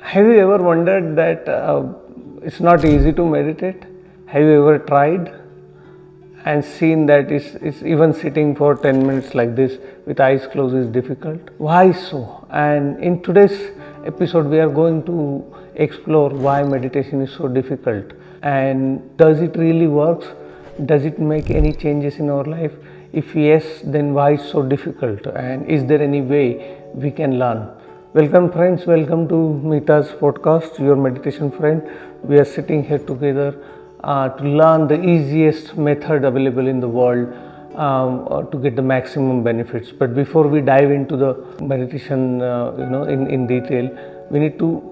Have you ever wondered that it's not easy to meditate? Have you ever tried and seen that it's even sitting for 10 minutes like this with eyes closed is difficult? Why so? And in today's episode, we are going to explore why meditation is so difficult and does it really works? Does it make any changes in our life? If yes, then why is so difficult? And is there any way we can learn? Welcome friends, welcome to Mita's podcast, your meditation friend. We are sitting here together to learn the easiest method available in the world to get the maximum benefits. But before we dive into the meditation in detail, we need to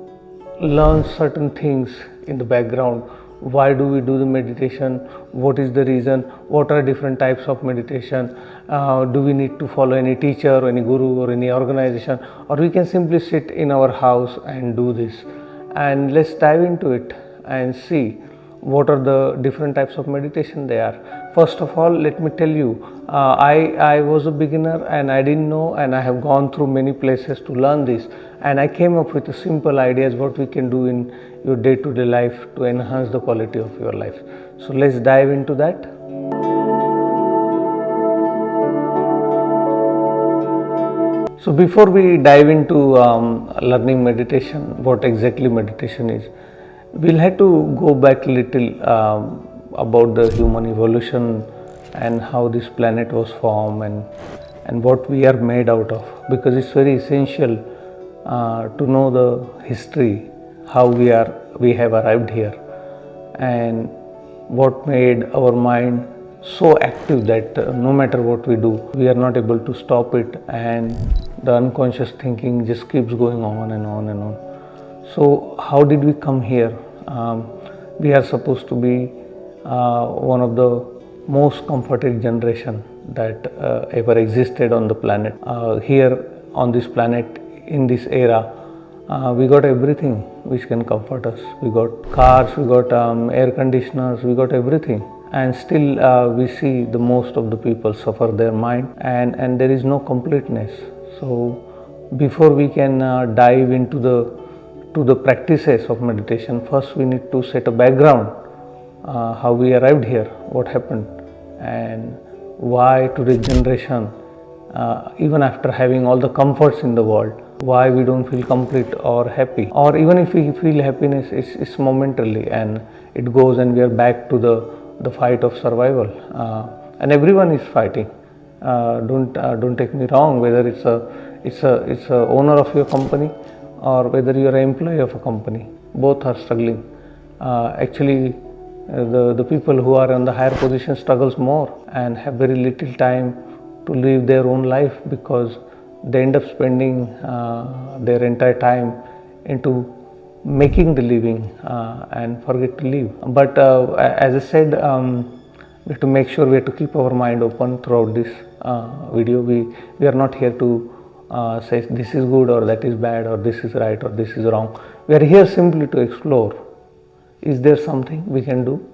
learn certain things in the background. Why do we do the meditation? What is the reason? What are different types of meditation? Do we need to follow any teacher or any guru or any organization, or we can simply sit in our house and do this? And let's dive into it and see what are the different types of meditation there are. First of all, let me tell you, I was a beginner and I didn't know, and I have gone through many places to learn this, and I came up with a simple ideas what we can do in your day-to-day life to enhance the quality of your life. So let's dive into that. So before we dive into learning meditation, what exactly meditation is, we'll have to go back a little about the human evolution and how this planet was formed and what we are made out of, because it's very essential to know the history, how we have arrived here, and what made our mind so active that no matter what we do, we are not able to stop it, and the unconscious thinking just keeps going on and on and on. So how did we come here? We are supposed to be one of the most comforted generation that ever existed on the planet. Here on this planet, in this era, we got everything which can comfort us. We got cars, we got air conditioners, we got everything, and still we see the most of the people suffer their mind, and there is no completeness. So before we can dive into the practices of meditation, first we need to set a background, how we arrived here, what happened, and why today's generation, even after having all the comforts in the world, why we don't feel complete or happy, or even if we feel happiness, it's momentarily and it goes, and we are back to the fight of survival, and everyone is fighting. Don't take me wrong, whether it's a owner of your company or whether you are an employee of a company, both are struggling. Actually, the people who are on the higher position struggles more and have very little time to live their own life, because they end up spending their entire time into making the living and forget to live. But as I said, we have to make sure we have to keep our mind open throughout this video. We are not here to say this is good or that is bad or this is right or this is wrong. We are here simply to explore, is there something we can do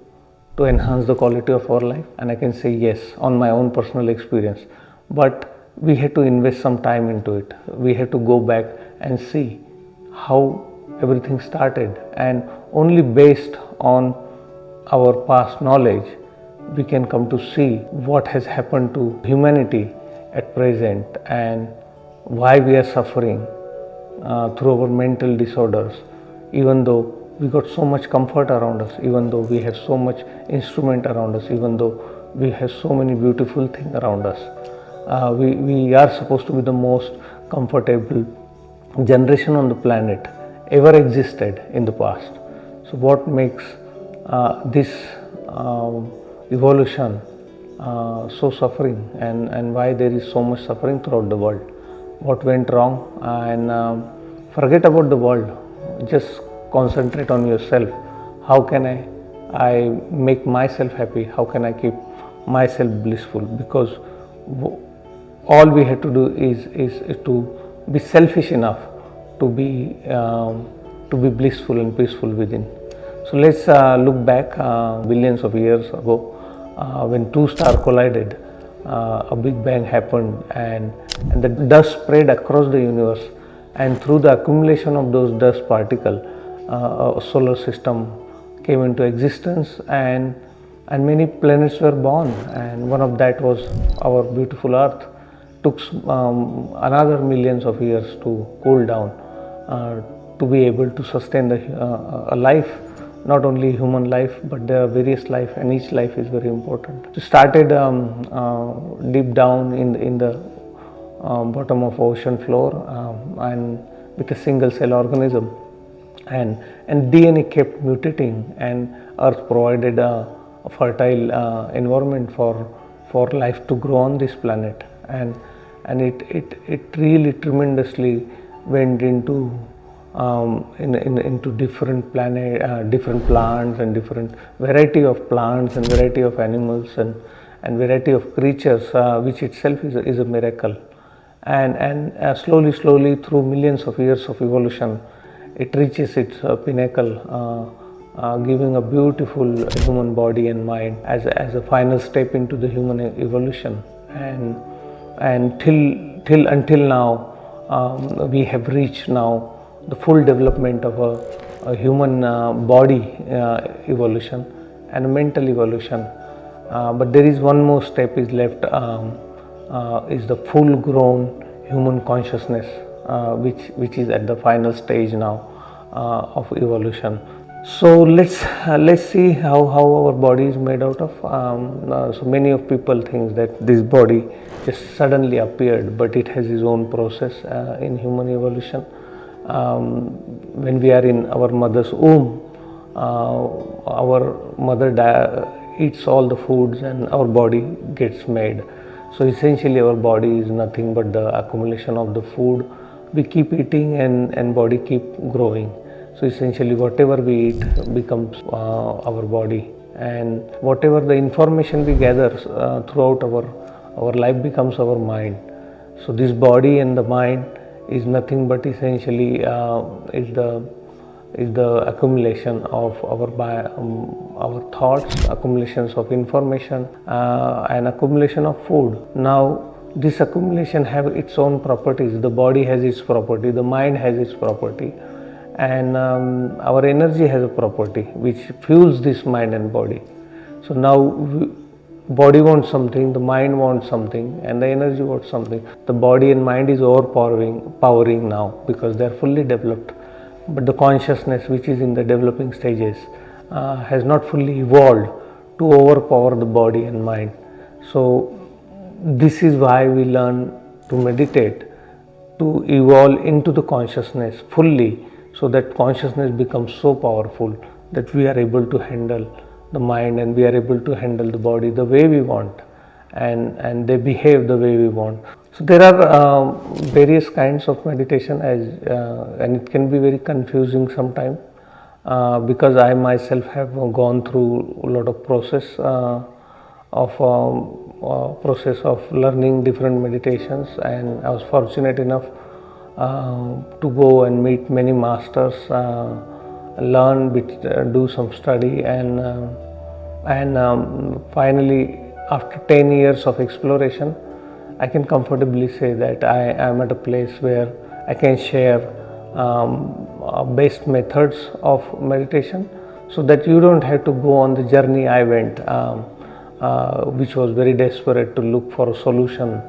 to enhance the quality of our life? And I can say yes, on my own personal experience. But we have to invest some time into it. We have to go back and see how everything started, and only based on our past knowledge we can come to see what has happened to humanity at present and why we are suffering through our mental disorders, even though we got so much comfort around us, even though we have so much instrument around us, even though we have so many beautiful things around us. We are supposed to be the most comfortable generation on the planet ever existed in the past. So what makes this evolution so suffering, and why there is so much suffering throughout the world? What went wrong? And forget about the world, just concentrate on yourself. How can I make myself happy? How can I keep myself blissful? Because all we have to do is to be selfish enough to be blissful and peaceful within. So let's look back billions of years ago, when two stars collided. A big bang happened, and the dust spread across the universe, and through the accumulation of those dust particles, a solar system came into existence, and many planets were born, and one of that was our beautiful Earth. Took another millions of years to cool down, to be able to sustain a life, not only human life, but there are various life, and each life is very important. So started deep down in the bottom of ocean floor, and with a single cell organism, and DNA kept mutating, and Earth provided a fertile environment for life to grow on this planet, and it really tremendously went into into different different plants, and different variety of plants, and variety of animals, and variety of creatures, which itself is a miracle. And slowly through millions of years of evolution, it reaches its pinnacle, giving a beautiful human body and mind as a final step into the human evolution. And till until now, we have reached now the full development of a human body evolution and a mental evolution. But there is one more step is left, is the full grown human consciousness, which is at the final stage now of evolution. So let's see how our body is made out of. So many of people think that this body just suddenly appeared, but it has its own process in human evolution. When we are in our mother's womb, our mother eats all the foods, and our body gets made. So essentially our body is nothing but the accumulation of the food we keep eating, and body keep growing. So essentially whatever we eat becomes our body, and whatever the information we gather throughout our life becomes our mind. So this body and the mind is nothing but essentially is the accumulation of our thoughts, accumulations of information, and accumulation of food. Now this accumulation have its own properties. The body has its property, the mind has its property, and our energy has a property which fuels this mind and body. So now body wants something, the mind wants something, and the energy wants something. The body and mind is powering now because they are fully developed, but the consciousness, which is in the developing stages, has not fully evolved to overpower the body and mind. So this is why we learn to meditate, to evolve into the consciousness fully, so that consciousness becomes so powerful that we are able to handle the mind, and we are able to handle the body the way we want, and they behave the way we want. So there are various kinds of meditation, and it can be very confusing sometimes, because I myself have gone through a lot of process of learning different meditations, and I was fortunate enough to go and meet many masters, learn, do some study, and finally after 10 years of exploration, I can comfortably say that I am at a place where I can share best methods of meditation, so that you don't have to go on the journey I went, which was very desperate to look for a solution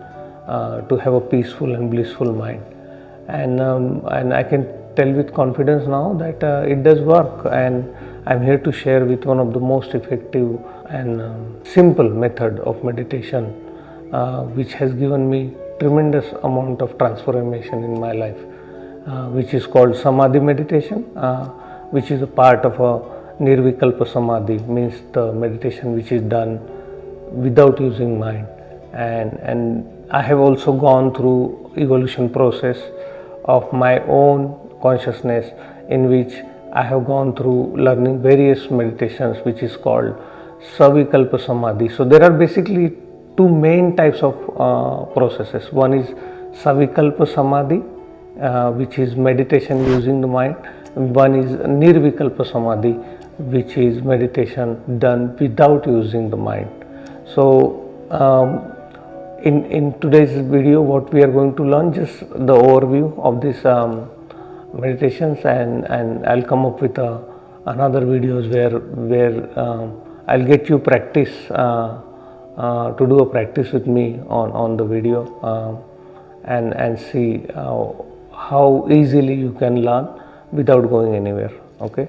to have a peaceful and blissful mind. And I can tell with confidence now that it does work, and I'm here to share with one of the most effective and simple method of meditation, which has given me tremendous amount of transformation in my life, which is called Samadhi meditation, which is a part of a Nirvikalpa Samadhi, means the meditation which is done without using mind. And I have also gone through evolution process of my own consciousness, in which I have gone through learning various meditations, which is called Savikalpa Samadhi. So there are basically two main types of processes. One is Savikalpa Samadhi, which is meditation using the mind. One is Nirvikalpa Samadhi, which is meditation done without using the mind. So In today's video, what we are going to learn, just the overview of this meditations, and I'll come up with another videos where I'll get you practice to do a practice with me on the video, and see how easily you can learn without going anywhere. Okay.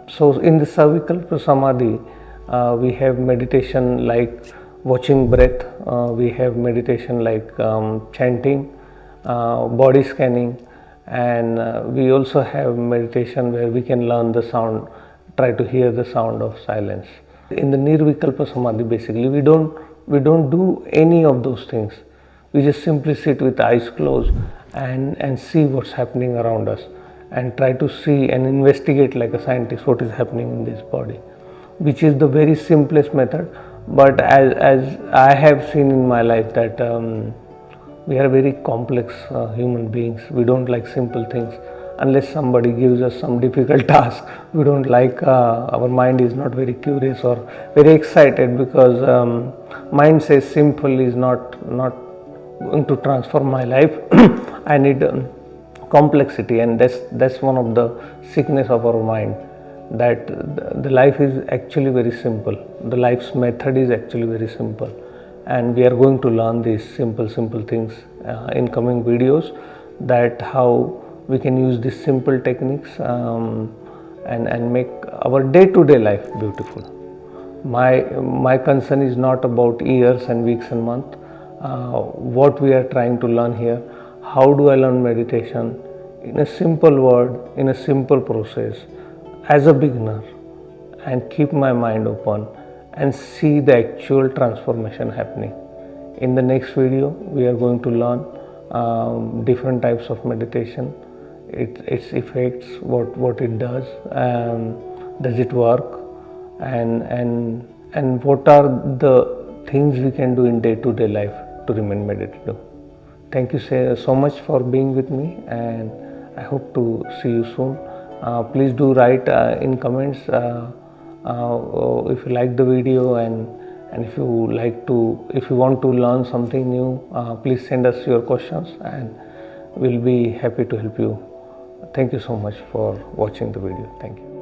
So in the cervical samadhi, we have meditation like watching breath, we have meditation like chanting, body scanning, and we also have meditation where we can learn the sound, try to hear the sound of silence. In the nirvikalpa samadhi, basically we don't do any of those things. We just simply sit with eyes closed and see what's happening around us, and try to see and investigate like a scientist what is happening in this body, which is the very simplest method. But as I have seen in my life that we are very complex human beings. We don't like simple things. Unless somebody gives us some difficult task, we don't like, our mind is not very curious or very excited, because mind says simple is not going to transform my life. I need complexity, and that's one of the sickness of our mind, that the life is actually very simple. The life's method is actually very simple, and we are going to learn these simple things in coming videos, that how we can use these simple techniques and make our day-to-day life beautiful. My concern is not about years and weeks and months. What we are trying to learn here, how do I learn meditation in a simple word, in a simple process, as a beginner, and keep my mind open and see the actual transformation happening. In the next video, we are going to learn different types of meditation, its effects, what it does it work, and what are the things we can do in day-to-day life to remain meditative. Thank you so much for being with me, and I hope to see you soon. Please do write in comments if you like the video, and if you want to learn something new, please send us your questions, and we'll be happy to help you. Thank you so much for watching the video. Thank you.